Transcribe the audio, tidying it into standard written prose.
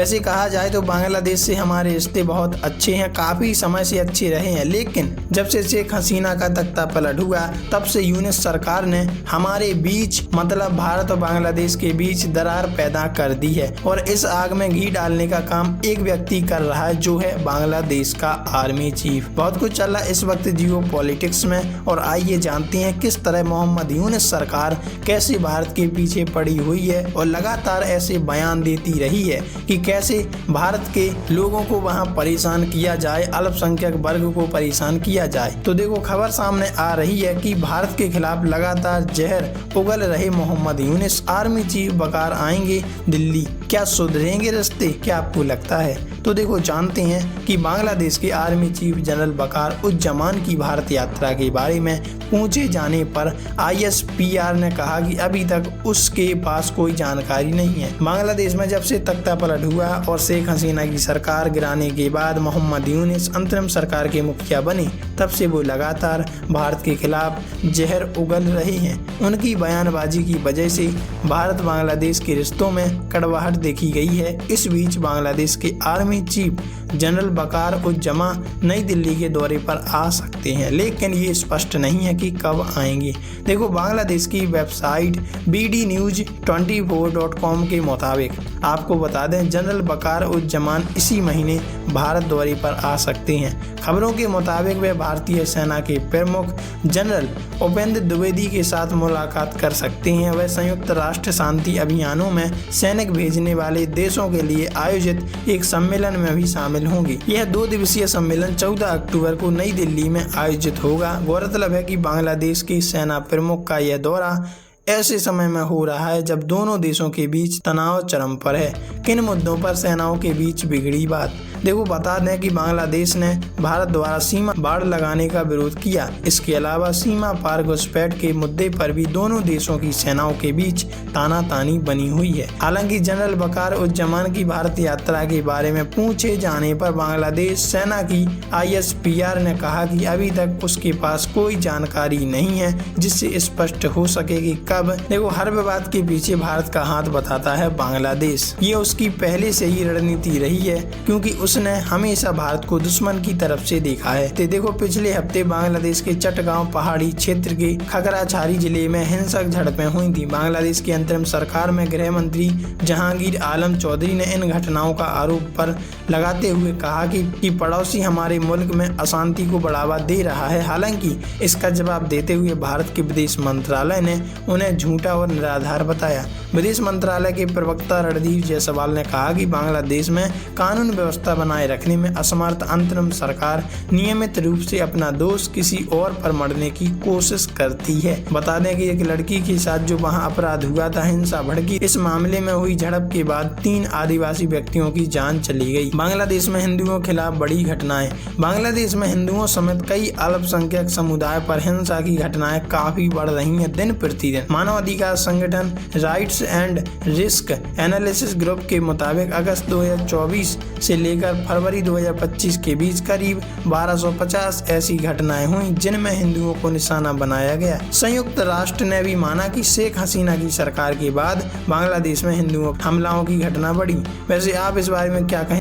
वैसे कहा जाए तो बांग्लादेश से हमारे रिश्ते बहुत अच्छे हैं, काफी समय से अच्छे रहे हैं, लेकिन जब से शेख हसीना का तख्ता पलट हुआ तब से यूनिस सरकार ने हमारे बीच मतलब भारत और बांग्लादेश के बीच दरार पैदा कर दी है और इस आग में घी डालने का काम एक व्यक्ति कर रहा है जो है बांग्लादेश का आर्मी चीफ। बहुत कुछ चल रहा है इस वक्त जियो पॉलिटिक्स में और आइए जानते हैं किस तरह मोहम्मद यूनिस सरकार कैसे भारत के पीछे पड़ी हुई है और लगातार ऐसे बयान देती रही है कि कैसे भारत के लोगों को वहां परेशान किया जाए, अल्पसंख्यक वर्ग को परेशान किया जाए। तो देखो खबर सामने आ रही है कि भारत के खिलाफ लगातार जहर उगल रहे मोहम्मद यूनिस आर्मी चीफ बकार आएंगे दिल्ली, क्या सुधरेंगे रास्ते, क्या आपको लगता है? तो देखो जानते हैं कि बांग्लादेश के आर्मी चीफ जनरल बकार उज्जमान की भारत यात्रा के बारे में पूछे जाने पर ISPR ने कहा कि अभी तक उसके पास कोई जानकारी नहीं है। बांग्लादेश में जब से तख्ता पलट हुआ और शेख हसीना की सरकार गिराने के बाद मोहम्मद यूनिस अंतरिम सरकार के मुखिया बने तब से वो लगातार भारत के खिलाफ जहर उगल रहे हैं। उनकी बयानबाजी की वजह से भारत बांग्लादेश के रिश्तों में कड़वाहट देखी गई है। इस बीच बांग्लादेश के आर्मी चीफ जनरल बकार उज्जमा नई दिल्ली के दौरे पर आ सकते हैं, लेकिन ये स्पष्ट नहीं है कि कब आएंगे। देखो बांग्लादेश की वेबसाइट bdnews24.com के मुताबिक आपको बता दें जनरल बकार उज्जमान इसी महीने भारत दौरे पर आ सकते हैं। खबरों के मुताबिक वे भारतीय सेना के प्रमुख जनरल उपेंद्र द्विवेदी के साथ मुलाकात कर सकते हैं। वह संयुक्त राष्ट्र शांति अभियानों में सैनिक भेजने वाले देशों के लिए आयोजित एक सम्मेलन में भी शामिल होंगे। यह 2 दिवसीय सम्मेलन 14 अक्टूबर को नई दिल्ली में आयोजित होगा। गौरतलब है कि बांग्लादेश की सेना प्रमुख का यह दौरा ऐसे समय में हो रहा है जब दोनों देशों के बीच तनाव चरम पर है। किन मुद्दों पर सेनाओं के बीच बिगड़ी बात? देखो बता दें कि बांग्लादेश ने भारत द्वारा सीमा बाड़ लगाने का विरोध किया। इसके अलावा सीमा पार घुसपैठ के मुद्दे पर भी दोनों देशों की सेनाओं के बीच तानातानी बनी हुई है। हालांकि जनरल बकार उज्जमान की भारत यात्रा के बारे में पूछे जाने पर बांग्लादेश सेना की ISPR ने कहा कि अभी तक उसके पास कोई जानकारी नहीं है जिससे स्पष्ट हो सके कि कब। देखो हर विवाद के पीछे भारत का हाथ बताता है बांग्लादेश। ये उसकी पहले से ही रणनीति रही है क्योंकि उसने हमेशा भारत को दुश्मन की तरफ से देखा है। तो देखो पिछले हफ्ते बांग्लादेश के चटगांव पहाड़ी क्षेत्र के खगराछारी जिले में हिंसक झड़पें हुई थी। बांग्लादेश की अंतरिम सरकार में गृह मंत्री जहांगीर आलम चौधरी ने इन घटनाओं का आरोप पर लगाते हुए कहा कि पड़ोसी हमारे मुल्क में अशांति को बढ़ावा दे रहा है। हालांकि इसका जवाब देते हुए भारत के विदेश मंत्रालय ने उन्हें झूठा और निराधार बताया। विदेश मंत्रालय के प्रवक्ता रणदीप जायसवाल ने कहा कि बांग्लादेश में कानून व्यवस्था बनाए रखने में असमर्थ अंतरिम सरकार नियमित रूप से अपना दोष किसी और पर मढ़ने की कोशिश करती है। बता दें कि एक लड़की के साथ जो वहां अपराध हुआ था, हिंसा भड़की। इस मामले में हुई झड़प के बाद 3 आदिवासी व्यक्तियों की जान चली गई। बांग्लादेश में हिंदुओं के खिलाफ बड़ी घटनाएं। बांग्लादेश में हिंदुओं समेत कई अल्पसंख्यक समुदाय पर हिंसा की घटनाएं काफी बढ़ रही हैं दिन प्रतिदिन। मानवाधिकार संगठन rights and risk analysis group के मुताबिक अगस्त 2024 से लेकर फरवरी 2025 के बीच करीब 1250 ऐसी घटनाएं हुई जिनमें हिंदुओं को निशाना बनाया गया। संयुक्त राष्ट्र ने भी माना कि शेख हसीना की सरकार के बाद बांग्लादेश में हिंदुओं हमलाओं की घटना बढ़ी। वैसे आप इस बारे में क्या कहें?